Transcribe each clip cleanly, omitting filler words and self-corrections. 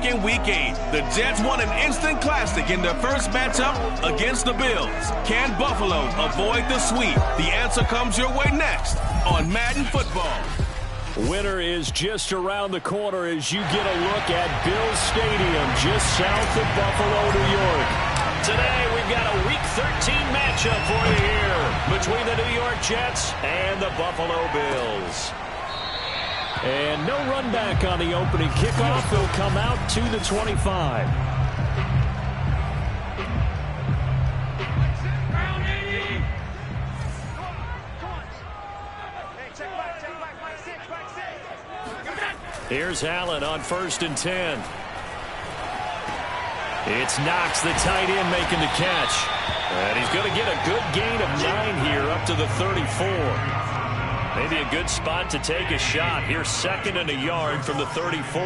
back in Week 8. The Jets won an instant classic in their first matchup against the Bills. Can Buffalo avoid the sweep? The answer comes your way next on Madden Football. Winter is just around the corner as you get a look at Bills Stadium just south of Buffalo, New York. Today we've got a Week 13 matchup for you here between the New York Jets and the Buffalo Bills. And no run back on the opening kickoff. He'll come out to the 25. Here's Allen on 1st and 10. It's Knox, the tight end, making the catch. And he's going to get a good gain of 9 here up to the 34. Maybe a good spot to take a shot. Here's 2nd and a yard from the 34.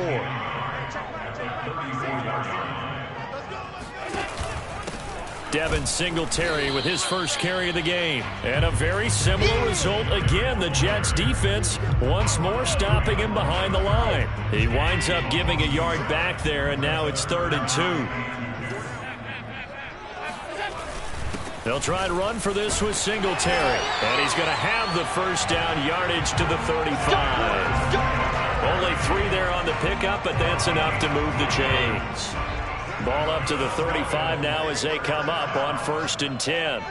Devin Singletary with his first carry of the game. And a very similar result again. The Jets defense once more stopping him behind the line. He winds up giving a yard back there, and now it's 3rd and 2. They'll try and run for this with Singletary. And he's going to have the first down, yardage to the 35. Only 3 there on the pickup, but that's enough to move the chains. Ball up to the 35 now as they come up on 1st and 10.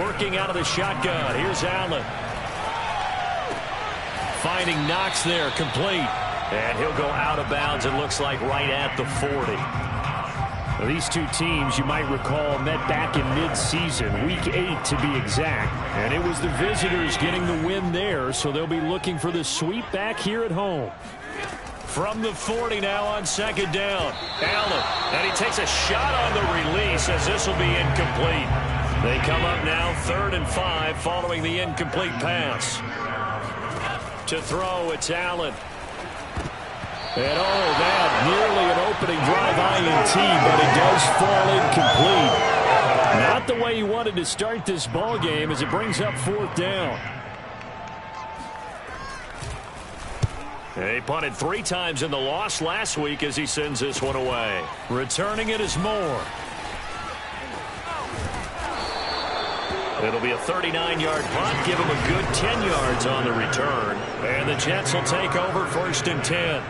Working out of the shotgun. Here's Allen. Finding Knox there, complete. And he'll go out of bounds, it looks like, right at the 40. Well, these two teams, you might recall, met back in mid-season, Week 8 to be exact. And it was the visitors getting the win there, so they'll be looking for the sweep back here at home. From the 40 now on 2nd down. Allen, and he takes a shot on the release as this will be incomplete. They come up now 3rd and 5 following the incomplete pass. To throw, it's Allen. And that nearly an opening drive INT, but it does fall incomplete. Not the way he wanted to start this ball game as it brings up 4th down. He punted 3 times in the loss last week as he sends this one away. Returning it is Moore. It'll be a 39-yard punt. Give him a good 10 yards on the return. And the Jets will take over 1st and 10.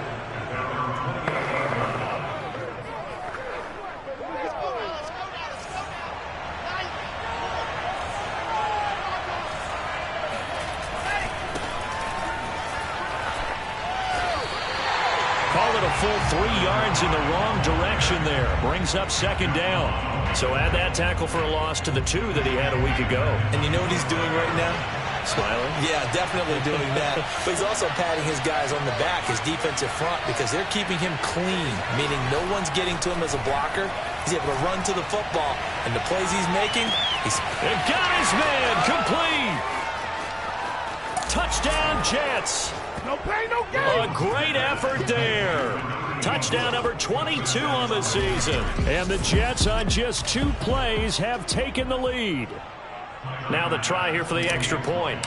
Full 3 yards in the wrong direction there. Brings up 2nd down. So add that tackle for a loss to the 2 that he had a week ago. And you know what he's doing right now? Smiling? Yeah, definitely doing that. But he's also patting his guys on the back, his defensive front, because they're keeping him clean, meaning no one's getting to him as a blocker. He's able to run to the football. And the plays he's making, and got his man complete. Touchdown, Jets. No pain, no gain. A great effort there. Touchdown number 22 on the season. And the Jets on just 2 plays have taken the lead. Now the try here for the extra point.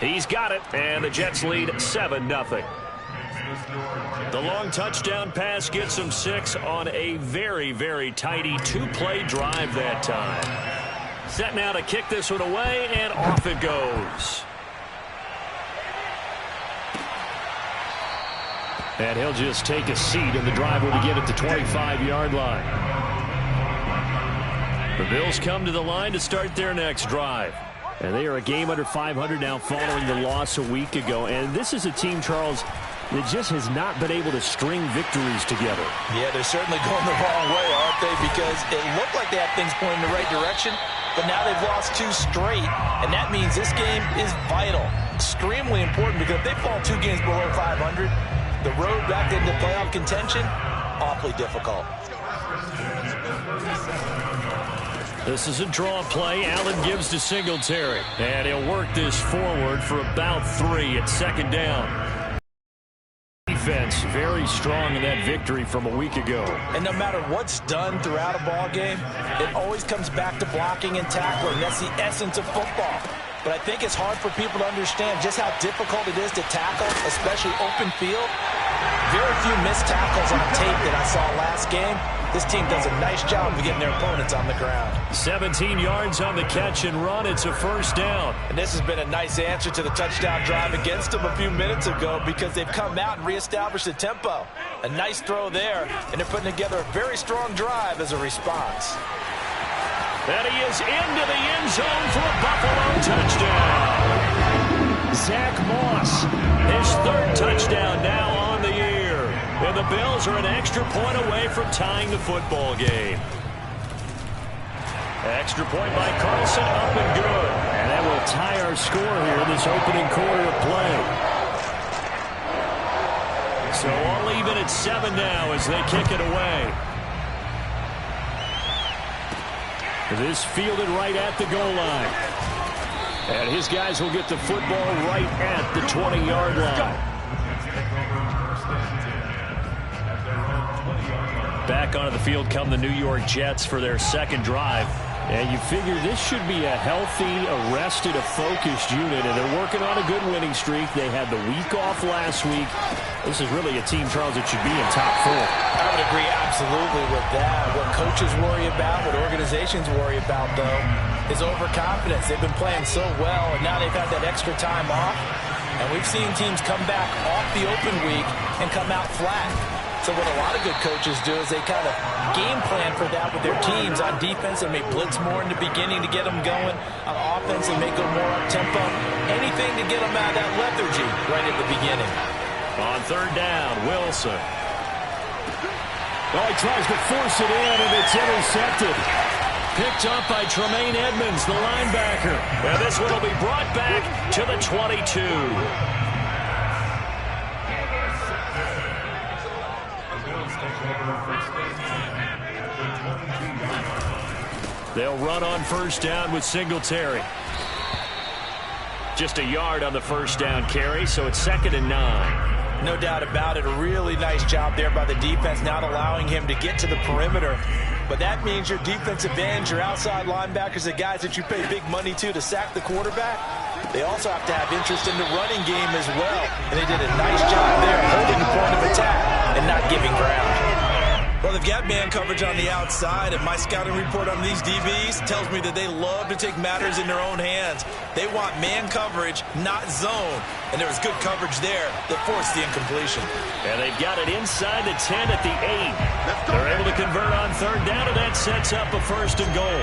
He's got it, and the Jets lead 7-0. The long touchdown pass gets them 6 on a very, very tidy 2-play drive that time. Set now to kick this one away, and off it goes. And he'll just take a seat, and the drive will begin at the 25-yard line. The Bills come to the line to start their next drive. And they are a game under 500 now following the loss a week ago. And this is a team, Charles, that just has not been able to string victories together. Yeah, they're certainly going the wrong way, aren't they? Because it looked like they had things pointing in the right direction, but now they've lost 2 straight. And that means this game is vital, extremely important, because if they fall 2 games below 500, the road back into playoff contention, awfully difficult. This is a draw play. Allen gives to Singletary. And he'll work this forward for about 3 at 2nd down. Defense very strong in that victory from a week ago. And no matter what's done throughout a ball game, it always comes back to blocking and tackling. That's the essence of football. but I think it's hard for people to understand just how difficult it is to tackle, especially open field. Very few missed tackles on tape that I saw last game. This team does a nice job of getting their opponents on the ground. 17 yards on the catch and run. It's a first down. And this has been a nice answer to the touchdown drive against them a few minutes ago because they've come out and reestablished the tempo. A nice throw there, and they're putting together a very strong drive as a response. And he is into the end zone for a Buffalo touchdown. Zach Moss, his third touchdown now on the year. And the Bills are an extra point away from tying the football game. Extra point by Carlson, up and good. And that will tie our score here in this opening quarter of play. So all even at 7 now as they kick it away. This fielded right at the goal line. And his guys will get the football right at the 20-yard line. Back onto the field come the New York Jets for their second drive. And you figure this should be a healthy, arrested, a focused unit. And they're working on a good winning streak. They had the week off last week. This is really a team, Charles, that should be in top 4. I would agree absolutely with that. What coaches worry about, what organizations worry about, though, is overconfidence. They've been playing so well, and now they've had that extra time off. And we've seen teams come back off the open week and come out flat. So what a lot of good coaches do is they kind of game plan for that with their teams. On defense, they may blitz more in the beginning to get them going. On offense, they may go more up-tempo. Anything to get them out of that lethargy right at the beginning. On third down, Wilson. Oh, he tries to force it in, and it's intercepted. Picked up by Tremaine Edmonds, the linebacker. And this one will be brought back to the 22. They'll run on first down with Singletary. Just a yard on the first down carry, so it's 2nd and 9. No doubt about it. A really nice job there by the defense, not allowing him to get to the perimeter. But that means your defensive ends, your outside linebackers, the guys that you pay big money to sack the quarterback, they also have to have interest in the running game as well. And they did a nice job there holding the point of attack and not giving ground. Well, they've got man coverage on the outside, and my scouting report on these DBs tells me that they love to take matters in their own hands. They want man coverage, not zone. And there was good coverage there that forced the incompletion. And they've got it inside the 10 at the 8. They're able to convert on third down, and that sets up a 1st and goal.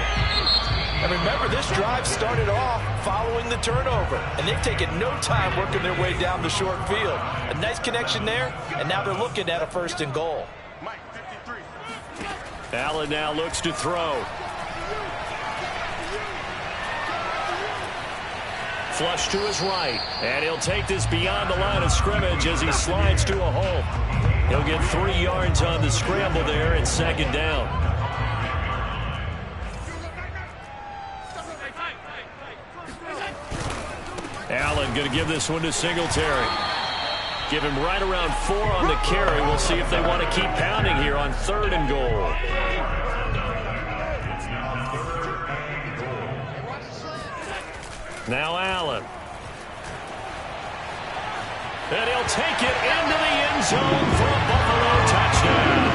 And remember, this drive started off following the turnover, and they've taken no time working their way down the short field. A nice connection there, and now they're looking at a 1st and goal. Allen now looks to throw. Flush to his right, and he'll take this beyond the line of scrimmage as he slides to a hole. He'll get 3 yards on the scramble there at 2nd down. Allen going to give this one to Singletary. Give him right around 4 on the carry. We'll see if they want to keep pounding here on 3rd and goal. Now Allen. And he'll take it into the end zone for a Buffalo touchdown.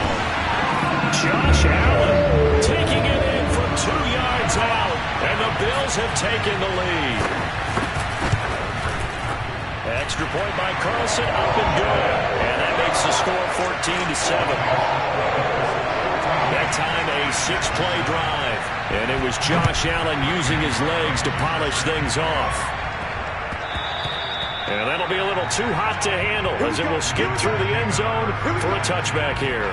Josh Allen taking it in from 2 yards out. And the Bills have taken the lead. Extra point by Carlson, up and good. And that makes the score 14-7. That time a 6-play drive. And it was Josh Allen using his legs to polish things off. And that'll be a little too hot to handle as it will skip through the end zone for a touchback here.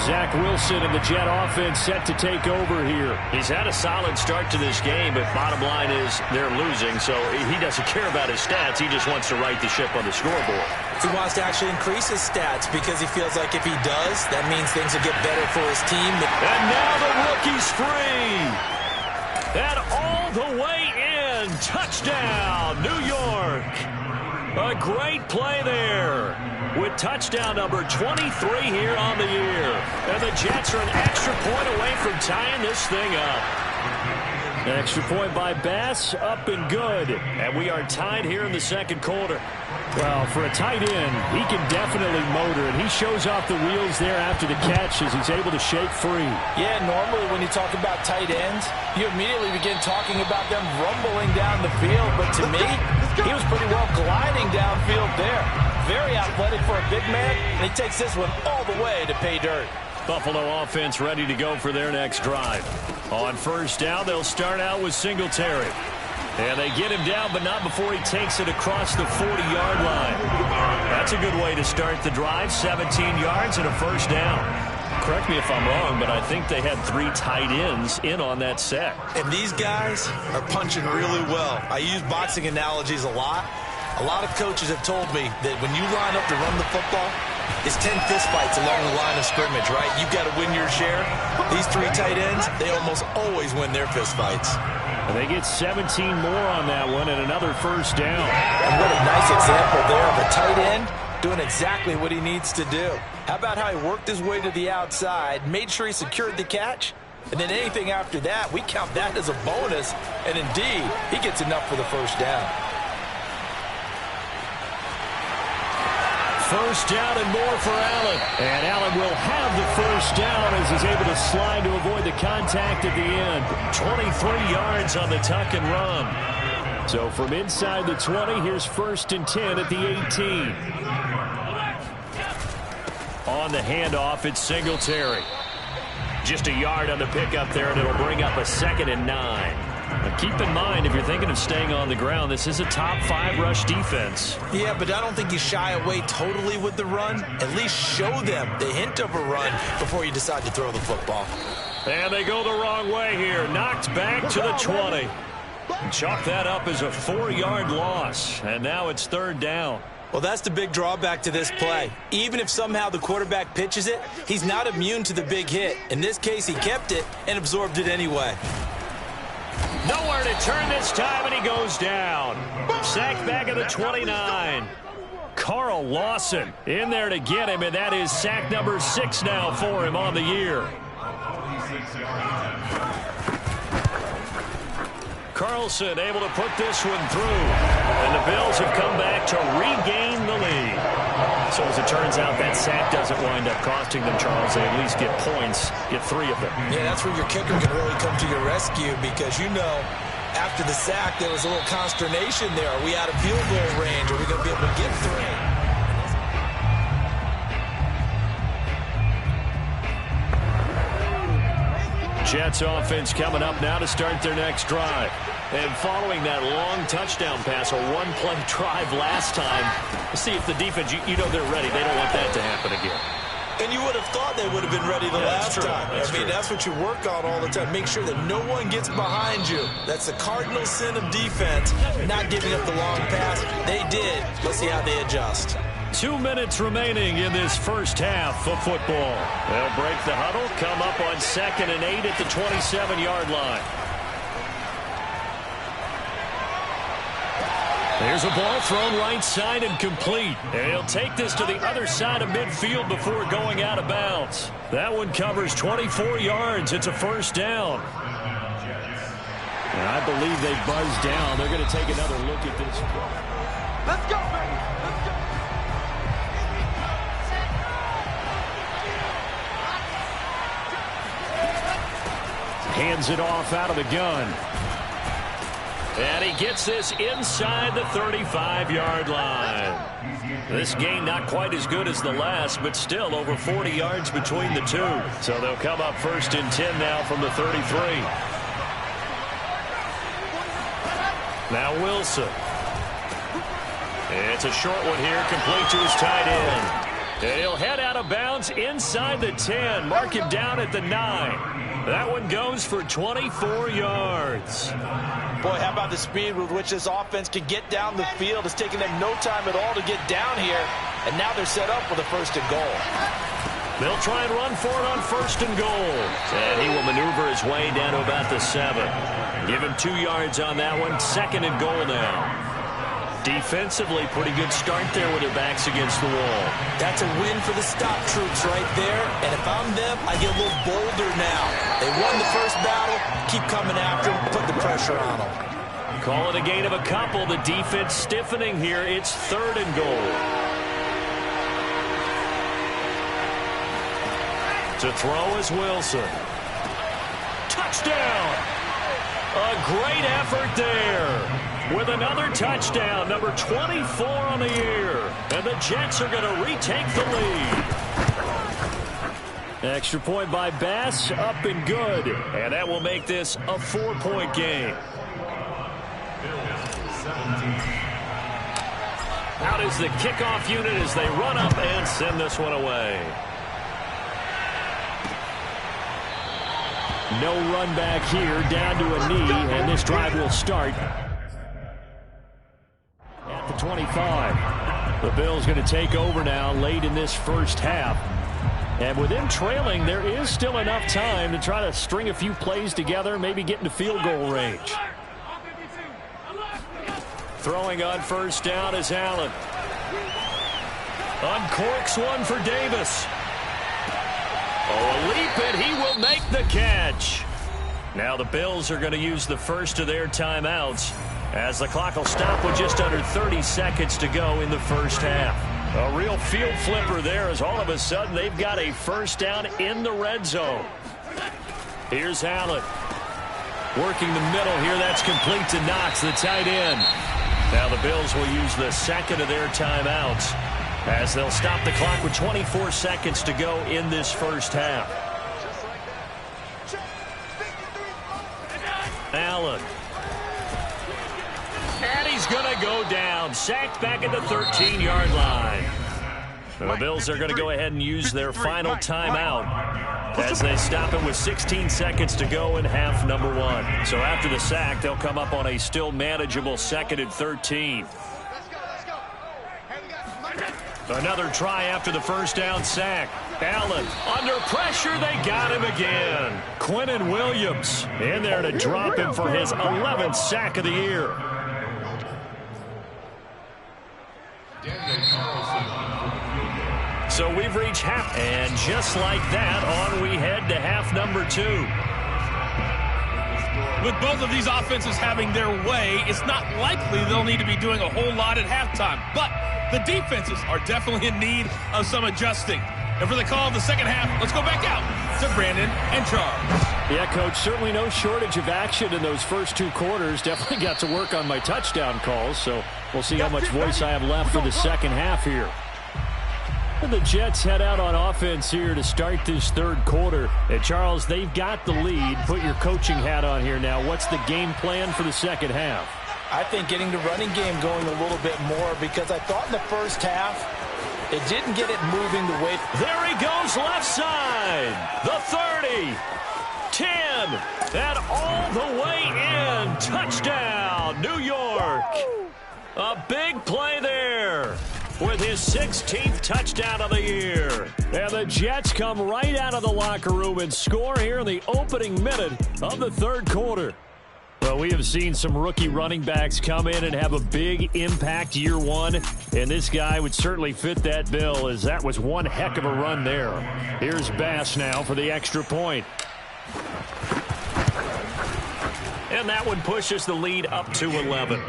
Zach Wilson and the Jet offense set to take over here. He's had a solid start to this game, but bottom line is they're losing, so he doesn't care about his stats. He just wants to right the ship on the scoreboard. He wants to actually increase his stats because he feels like if he does, that means things will get better for his team. And now the rookie's free. And all the way in. Touchdown, New York. A great play there with touchdown number 23 here on the year. And the Jets are an extra point away from tying this thing up. Extra point by Bass, up and good. And we are tied here in the second quarter. Well, for a tight end, he can definitely motor, and he shows off the wheels there after the catch as he's able to shake free. Yeah, normally when you talk about tight ends, you immediately begin talking about them rumbling down the field. But to me, he was pretty well gliding downfield there. Very athletic for a big man, and he takes this one all the way to pay dirt. Buffalo offense ready to go for their next drive. On first down, they'll start out with Singletary. And they get him down, but not before he takes it across the 40-yard line. That's a good way to start the drive, 17 yards and a first down. Correct me if I'm wrong, but I think they had 3 tight ends in on that set. And these guys are punching really well. I use boxing analogies a lot. A lot of coaches have told me that when you line up to run the football, it's 10 fistfights along the line of scrimmage, right? You've got to win your share. These 3 tight ends, they almost always win their fistfights. And they get 17 more on that one and another first down. And what a nice example there of a tight end doing exactly what he needs to do. How about how he worked his way to the outside, made sure he secured the catch, and then anything after that, we count that as a bonus. And indeed, he gets enough for the first down. First down and more for Allen. And Allen will have the first down as he's able to slide to avoid the contact at the end. 23 yards on the tuck and run. So from inside the 20, here's first and 10 at the 18. On the handoff, it's Singletary. Just a yard on the pickup there, and it'll bring up a 2nd and 9. Now keep in mind, if you're thinking of staying on the ground, this is a top 5 rush defense. Yeah, but I don't think you shy away totally with the run. At least show them the hint of a run before you decide to throw the football. And they go the wrong way here. Knocked back to the 20. Chalk that up as a 4-yard loss. And now it's 3rd down. Well, that's the big drawback to this play. Even if somehow the quarterback pitches it, he's not immune to the big hit. In this case, he kept it and absorbed it anyway. Nowhere to turn this time, and he goes down. Sacked back at the 29. Carl Lawson in there to get him, and that is sack number 6 now for him on the year. Carlson able to put this one through. And the Bills have come back to regain the lead. So as it turns out, that sack doesn't wind up costing them, Charles. They at least get points, get 3 of them. Yeah, that's where your kicker can really come to your rescue because, you know, after the sack, there was a little consternation there. Are we out of field goal range? Are we going to be able to get 3? Jets offense coming up now to start their next drive. And following that long touchdown pass, a 1-play drive last time, see if the defense, you know they're ready. They don't want that to happen again. And you would have thought they would have been ready the last time. I mean, that's what you work on all the time. Make sure that no one gets behind you. That's the cardinal sin of defense, not giving up the long pass. They did. Let's see how they adjust. 2 minutes remaining in this first half of football. They'll break the huddle, come up on 2nd and 8 at the 27-yard line. There's a ball thrown right side and complete. And he'll take this to the other side of midfield before going out of bounds. That one covers 24 yards. It's a first down. And I believe they buzzed down. They're going to take another look at this. Let's go, baby. Let's go. Hands it off out of the gun. And he gets this inside the 35-yard line. This gain not quite as good as the last, but still over 40 yards between the two. So they'll come up 1st and 10 now from the 33. Now Wilson. It's a short one here, complete to his tight end. And he'll head out of bounds inside the 10. Mark him down at the 9. That one goes for 24 yards. Boy, how about the speed with which this offense can get down the field? It's taking them no time at all to get down here. And now they're set up with a 1st and goal. They'll try and run for it on 1st and goal. And he will maneuver his way down to about the 7. Give him 2 yards on that one. 2nd and goal now. Defensively, pretty good start there with their backs against the wall. That's a win for the stop troops right there. And if I'm them, I get a little bolder now. They won the first battle. Keep coming after them. Put the pressure on them. Call it a gain of a couple. The defense stiffening here. It's 3rd and goal. To throw is Wilson. Touchdown! A great effort there. With another touchdown, number 24 on the year. And the Jets are going to retake the lead. Extra point by Bass, up and good. And that will make this a 4-point game. Out is the kickoff unit as they run up and send this one away. No run back here, down to a knee, and this drive will start at the 25. The Bills going to take over now late in this first half. And with them trailing, there is still enough time to try to string a few plays together, maybe get into field goal range. Throwing on first down is Allen. Uncorks one for Davis. Oh, a leap, and he will make the catch. Now the Bills are going to use the first of their timeouts as the clock will stop with just under 30 seconds to go in the first half. A real field flipper there as all of a sudden they've got a first down in the red zone. Here's Allen. Working the middle here. That's complete to Knox, the tight end. Now the Bills will use the second of their timeouts as they'll stop the clock with 24 seconds to go in this first half. Allen. And he's going to go down. Sacked back at the 13-yard line. The Bills are going to go ahead and use their final timeout as they stop it with 16 seconds to go in half number 1. So after the sack, they'll come up on a still manageable 2nd and 13. Another try after the first down sack. Allen under pressure. They got him again. Quinnen Williams in there to drop him for his 11th sack of the year. So we've reached half, and just like that, on we head to half number 2. With both of these offenses having their way, it's not likely they'll need to be doing a whole lot at halftime. But the defenses are definitely in need of some adjusting. And for the call of the second half, let's go back out to Brandon and Charles. Yeah, Coach, certainly no shortage of action in those first 2 quarters. Definitely got to work on my touchdown calls, so we'll see how much voice I have left for the second half here. The Jets head out on offense here to start this 3rd quarter. And Charles, they've got the lead. Put your coaching hat on here now. What's the game plan for the second half? I think getting the running game going a little bit more, because I thought in the first half it didn't get it moving the way. There he goes left side. The 30. 10. And all the way in. Touchdown, New York. A big play there with his 16th touchdown of the year. And the Jets come right out of the locker room and score here in the opening minute of the 3rd quarter. Well, we have seen some rookie running backs come in and have a big impact year 1, and this guy would certainly fit that bill, as that was one heck of a run there. Here's Bass now for the extra point. And that one pushes the lead up to 11.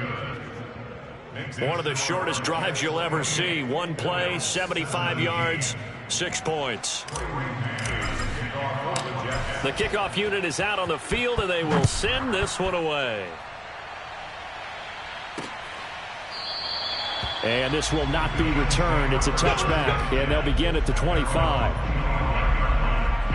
One of the shortest drives you'll ever see. One play, 75 yards, 6 points. The kickoff unit is out on the field, and they will send this one away. And this will not be returned. It's a touchback, and they'll begin at the 25.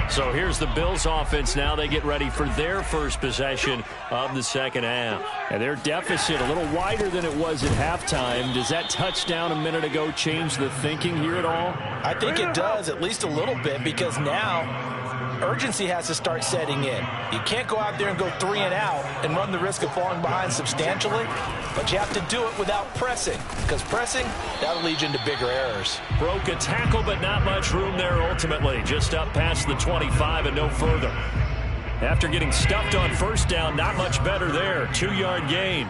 So here's the Bills offense now. They get ready for their first possession of the second half. And their deficit a little wider than it was at halftime. Does that touchdown a minute ago change the thinking here at all? I think it does, at least a little bit, because now urgency has to start setting in. You can't go out there and go 3 and out and run the risk of falling behind substantially, but you have to do it without pressing, because pressing, that'll lead you into bigger errors. Broke a tackle, but not much room there ultimately. Just up past the 25 and no further. After getting stuffed on first down, not much better there. 2-yard gain.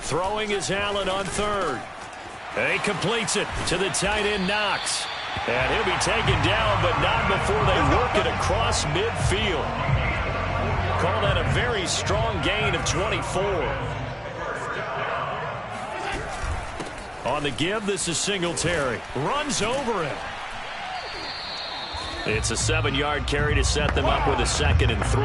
Throwing is Allen on third. And he completes it to the tight end, Knox. And he'll be taken down, but not before they work it across midfield. Call that a very strong gain of 24. On the give, this is Singletary. Runs over him. It's a 7-yard carry to set them up with a 2nd and 3.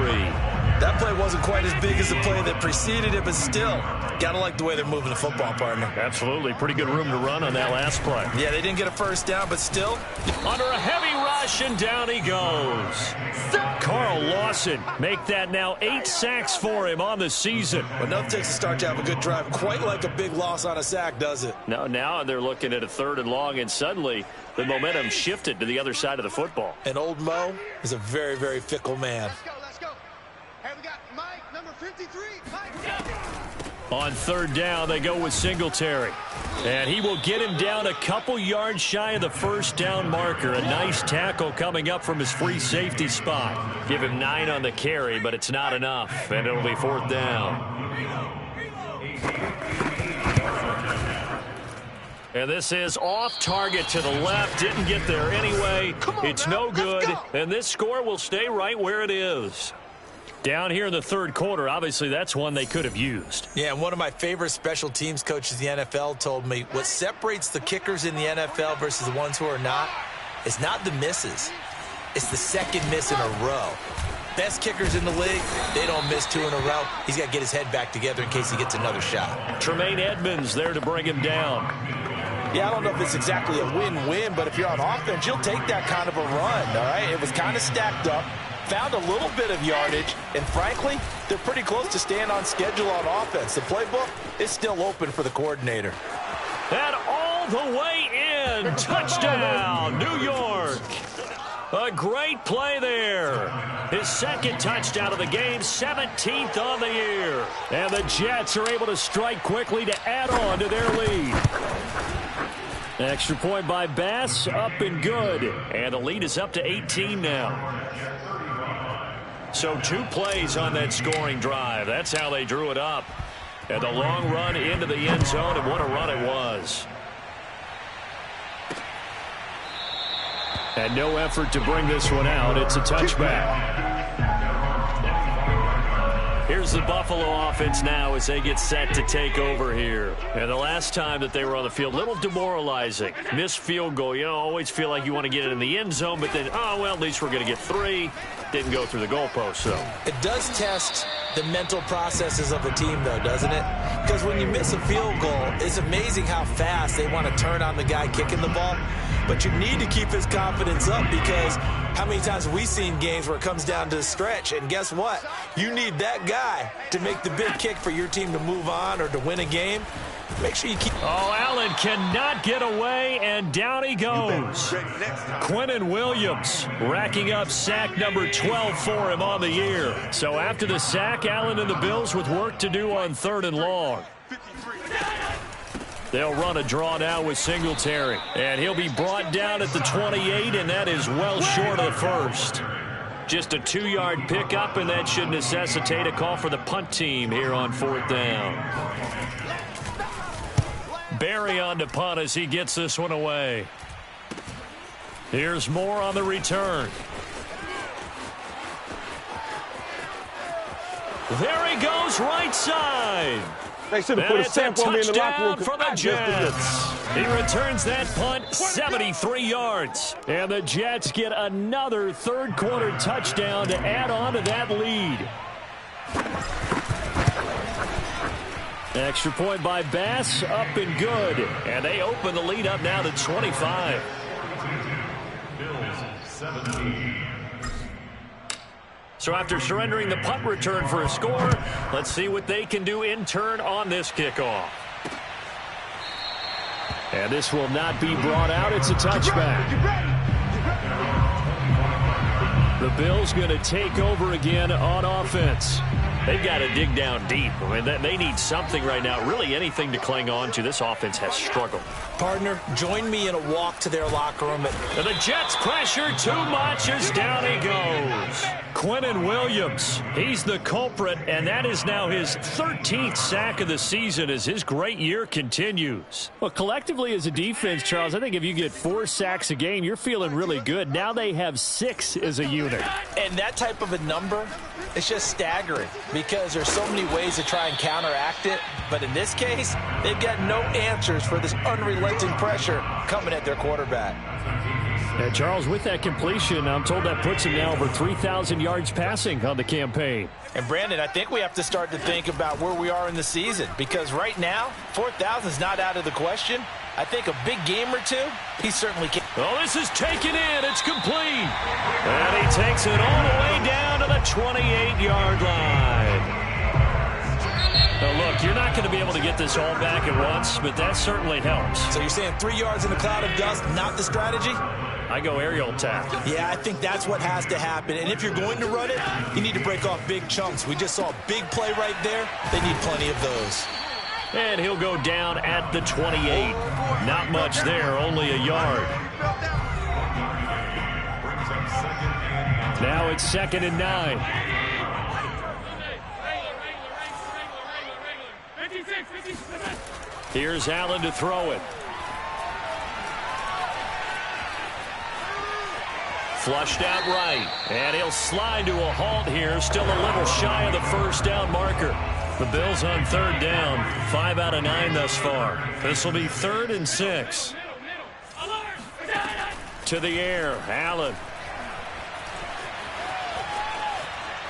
That play wasn't quite as big as the play that preceded it, but still, gotta like the way they're moving the football, partner. Absolutely. Pretty good room to run on that last play. Yeah, they didn't get a first down, but still. Under a heavy rush, and down he goes. Carl Lawson, make that now 8 sacks for him on the season. But nothing takes a start to have a good drive, quite like a big loss on a sack, does it? No, now they're looking at a 3rd and long, and suddenly the momentum shifted to the other side of the football. And old Mo is a very, very fickle man. Let's go. Hey, we got Mike, number 53. Mike. On 3rd down, they go with Singletary. And he will get him down a couple yards shy of the first down marker. A nice tackle coming up from his free safety spot. Give him 9 on the carry, but it's not enough. And it'll be 4th down. And this is off target to the left. Didn't get there anyway. It's no good. And this score will stay right where it is. Down here in the 3rd quarter, obviously that's one they could have used. Yeah, and one of my favorite special teams coaches in the NFL told me what separates the kickers in the NFL versus the ones who are not is not the misses. It's the 2nd miss in a row. Best kickers in the league, they don't miss 2 in a row. He's got to get his head back together in case he gets another shot. Tremaine Edmonds there to bring him down. Yeah, I don't know if it's exactly a win-win, but if you're on offense, you'll take that kind of a run, all right? It was kind of stacked up. Found a little bit of yardage, and frankly, they're pretty close to staying on schedule on offense. The playbook is still open for the coordinator. And all the way in. Touchdown, New York. A great play there. His 2nd touchdown of the game, 17th on the year. And the Jets are able to strike quickly to add on to their lead. Extra point by Bass, up and good. And the lead is up to 18 now. So 2 plays on that scoring drive. That's how they drew it up. And the long run into the end zone, and what a run it was. And no effort to bring this one out. It's a touchback. Here's the Buffalo offense now as they get set to take over here. And the last time that they were on the field, a little demoralizing. Missed field goal. You know, always feel like you want to get it in the end zone, but then, oh, well, at least we're going to get 3. Didn't go through the goalpost, though. It does test the mental processes of the team, though, doesn't it? Because when you miss a field goal, it's amazing how fast they want to turn on the guy kicking the ball. But you need to keep his confidence up, because how many times have we seen games where it comes down to the stretch, and guess what? You need that guy to make the big kick for your team to move on or to win a game. Make sure you keep... Oh, Allen cannot get away, and down he goes. Quinnen Williams racking up sack number 12 for him on the year. So after the sack, Allen and the Bills with work to do on 3rd and long. They'll run a draw now with Singletary. And he'll be brought down at the 28, and that is well short of the first. Just a 2-yard pickup, and that should necessitate a call for the punt team here on 4th down. Barry on to punt as he gets this one away. Here's Moore on the return. There he goes, right side. They should have put a stamp on me in the locker room for the Jets. He returns that punt 73 yards. And the Jets get another 3rd quarter touchdown to add on to that lead. Extra point by Bass, up and good. And they open the lead up now to 25. So after surrendering the punt return for a score, let's see what they can do in turn on this kickoff. And this will not be brought out. It's a touchback. The Bills going to take over again on offense. They've got to dig down deep. I mean, they need something right now, really anything to cling on to. This offense has struggled. Partner, join me in a walk to their locker room. And the Jets pressure too much as down he goes. Quinnen Williams. He's the culprit, and that is now his 13th sack of the season as his great year continues. Well, collectively as a defense, Charles, I think if you get 4 sacks a game, you're feeling really good. Now they have 6 as a unit. And that type of a number, it's just staggering because there's so many ways to try and counteract it. But in this case, they've got no answers for this unrelenting pressure coming at their quarterback. And Charles, with that completion, I'm told that puts him now over 3,000 yards passing on the campaign. And Brandon, I think we have to start to think about where we are in the season because right now, 4,000 is not out of the question. I think a big game or two, he certainly can. Oh, this is taken in. It's complete. And he takes it all the way down to the 28-yard line. Now, look, you're not going to be able to get this all back at once, but that certainly helps. So you're saying 3 yards in a cloud of dust, not the strategy? I go aerial attack. Yeah, I think that's what has to happen. And if you're going to run it, you need to break off big chunks. We just saw a big play right there. They need plenty of those. And he'll go down at the 28. Not much there, only a yard. Now it's 2nd and 9. Here's Allen to throw it. Flushed out right. And he'll slide to a halt here. Still a little shy of the first down marker. The Bills on 3rd down. 5 out of 9 thus far. This will be 3rd and 6. To the air. Allen.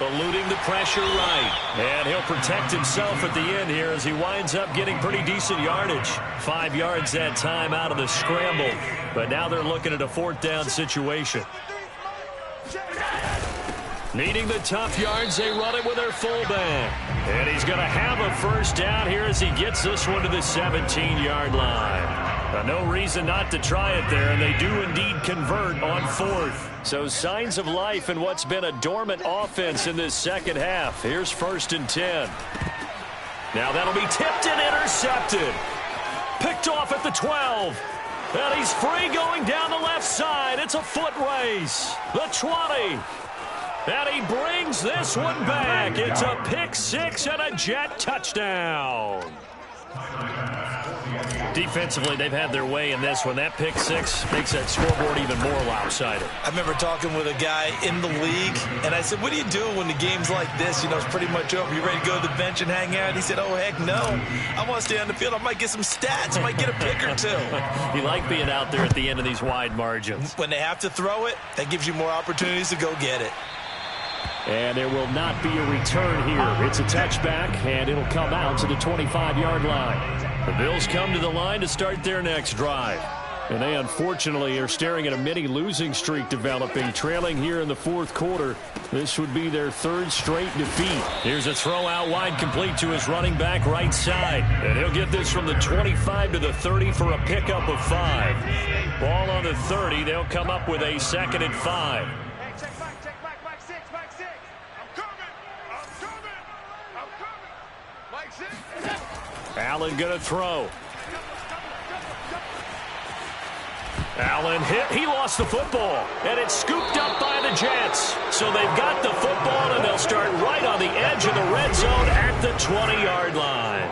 Eluding the pressure right. And he'll protect himself at the end here as he winds up getting pretty decent yardage. 5 yards that time out of the scramble. But now they're looking at a 4th down situation. Needing the tough yards, they run it with their fullback. And he's going to have a first down here as he gets this one to the 17-yard line. No reason not to try it there, and they do indeed convert on 4th. So signs of life in what's been a dormant offense in this second half. Here's 1st and 10. Now that'll be tipped and intercepted. Picked off at the 12. And he's free going down the left side. It's a foot race. The 20. And he brings this one back. It's a pick 6 and a Jet touchdown. Defensively, they've had their way in this one. That pick 6 makes that scoreboard even more lopsided. I remember talking with a guy in the league, and I said, what do you do when the game's like this? You know, it's pretty much over. You ready to go to the bench and hang out? He said, oh, heck no. I want to stay on the field. I might get some stats. I might get a pick or 2. You like being out there at the end of these wide margins. When they have to throw it, that gives you more opportunities to go get it. And there will not be a return here. It's a touchback, and it'll come out to the 25-yard line. The Bills come to the line to start their next drive. And they unfortunately are staring at a mini losing streak developing, trailing here in the 4th quarter. This would be their 3rd straight defeat. Here's a throw out wide complete to his running back right side. And he'll get this from the 25 to the 30 for a pickup of 5. Ball on the 30. They'll come up with a 2nd and 5. Allen going to throw. Allen hit. He lost the football. And it's scooped up by the Jets. So they've got the football, and they'll start right on the edge of the red zone at the 20-yard line.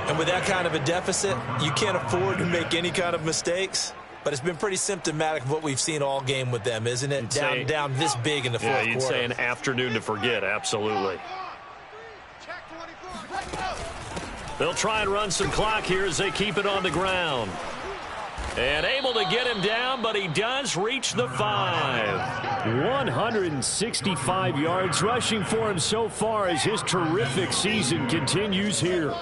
And with that kind of a deficit, you can't afford to make any kind of mistakes. But it's been pretty symptomatic of what we've seen all game with them, isn't it? Down this big in the 4th quarter. Yeah, you'd say an afternoon to forget. Absolutely. They'll try and run some clock here as they keep it on the ground. And able to get him down, but he does reach the 5. 165 yards rushing for him so far as his terrific season continues here.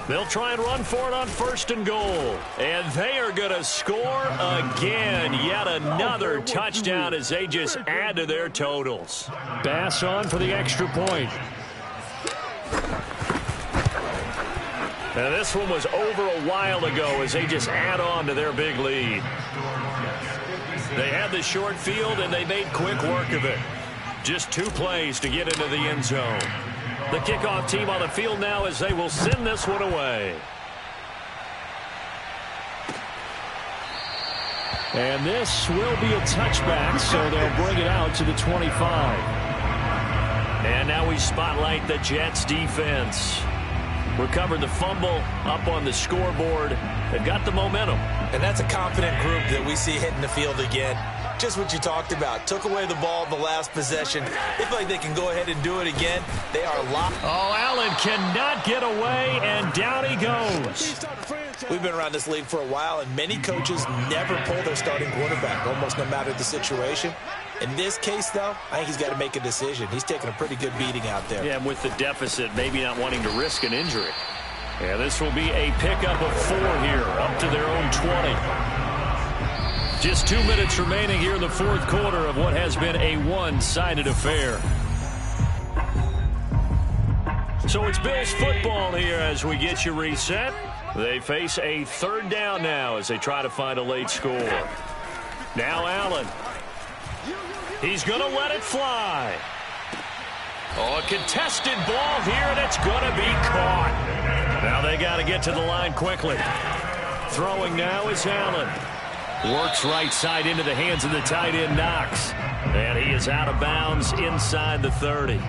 They'll try and run for it on 1st and goal. And they are going to score again. Yet another touchdown as they just add to their totals. Bass on for the extra point. Now this one was over a while ago as they just add on to their big lead. They had the short field and they made quick work of it. Just 2 plays to get into the end zone. The kickoff team on the field now as they will send this one away. And this will be a touchback, so they'll bring it out to the 25. And now we spotlight the Jets defense. Recovered the fumble up on the scoreboard. They've got the momentum. And that's a confident group that we see hitting the field again. Just what you talked about. Took away the ball in the last possession. They feel like they can go ahead and do it again. They are locked. Oh, Allen cannot get away, and down he goes. We've been around this league for a while, and many coaches never pull their starting quarterback, almost no matter the situation. In this case, though, I think he's got to make a decision. He's taking a pretty good beating out there. Yeah, and with the deficit, maybe not wanting to risk an injury. Yeah, this will be a pickup of 4 here, up to their own 20. Just 2 minutes remaining here in the fourth quarter of what has been a one-sided affair. So it's Bills football here as we get you reset. They face a third down now as they try to find a late score. Now Allen. He's going to let it fly. Oh, a contested ball here, and it's going to be caught. Now they got to get to the line quickly. Throwing now is Allen. Works right side into the hands of the tight end, Knox. And he is out of bounds inside the 30.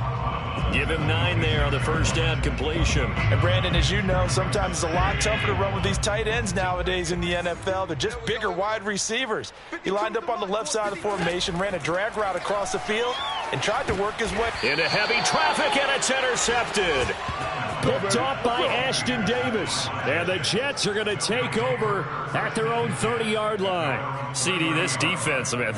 Give him 9 there on the first down completion. And Brandon, as you know, sometimes it's a lot tougher to run with these tight ends nowadays in the NFL. They're just bigger wide receivers. He lined up on the left side of the formation, ran a drag route across the field, and tried to work his way into heavy traffic, and it's intercepted. Picked off by Ashton Davis. And the Jets are going to take over at their own 30-yard line. CD, this defense, man,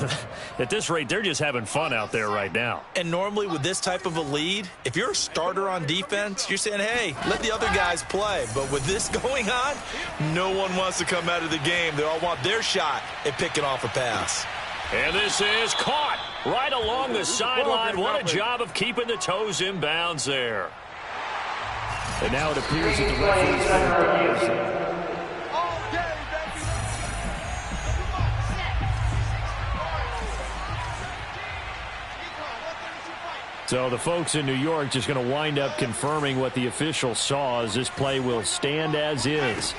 at this rate, they're just having fun out there right now. And normally with this type of a lead, if you're a starter on defense, you're saying, hey, let the other guys play. But with this going on, no one wants to come out of the game. They all want their shot at picking off a pass. And this is caught right along the sideline. What a job of keeping the toes in bounds there. And now it appears that the referee's so the folks in New York just going to wind up confirming what the official saw as this play will stand as is.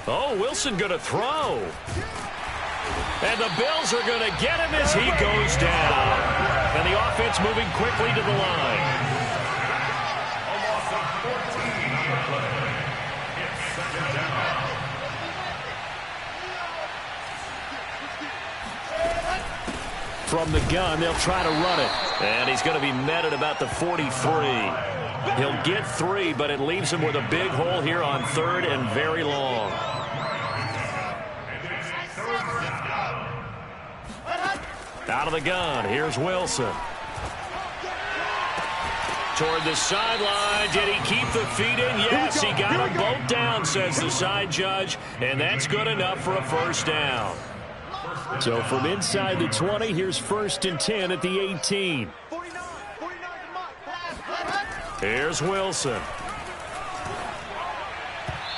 Oh, Wilson going to throw. And the Bills are going to get him as he goes down. And the offense moving quickly to the line. From the gun, they'll try to run it. And he's going to be met at about the 43. He'll get 3, but it leaves him with a big hole here on 3rd and very long. Out of the gun, here's Wilson. Toward the sideline, did he keep the feet in? Yes, he got them both down, says the side judge, and that's good enough for a first down. So from inside the 20, here's 1st and 10 at the 18. Here's Wilson.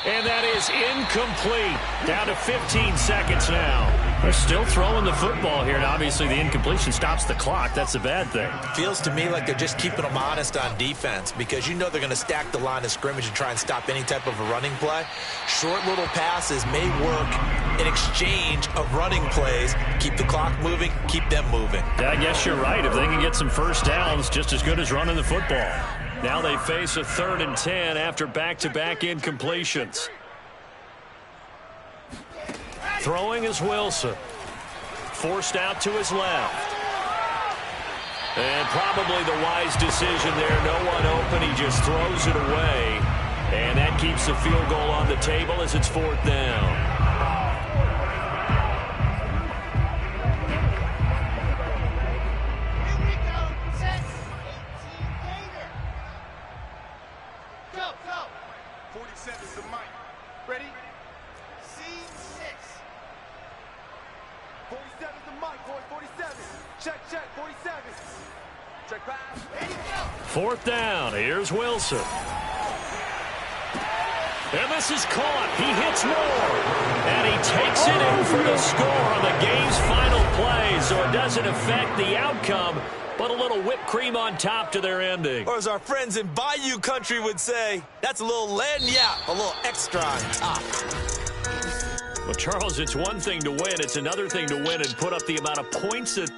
And that is incomplete. Down to 15 seconds now. They're still throwing the football here, and obviously the incompletion stops the clock. That's a bad thing. Feels to me like they're just keeping them honest on defense because you know they're going to stack the line of scrimmage and try and stop any type of a running play. Short little passes may work in exchange of running plays. Keep the clock moving, keep them moving. Yeah, I guess you're right. If they can get some first downs, just as good as running the football. Now they face a 3rd and 10 after back-to-back incompletions. Throwing is Wilson. Forced out to his left. And probably the wise decision there. No one open. He just throws it away. And that keeps the field goal on the table as it's 4th down. Fourth down. Here's Wilson. And this is caught. He hits more. And he takes it in for the score on the game's final play. So it doesn't affect the outcome, but a little whipped cream on top to their ending. Or as our friends in Bayou Country would say, that's a little lagniappe, a little extra on top. Well, Charles, it's one thing to win. It's another thing to win and put up the amount of points that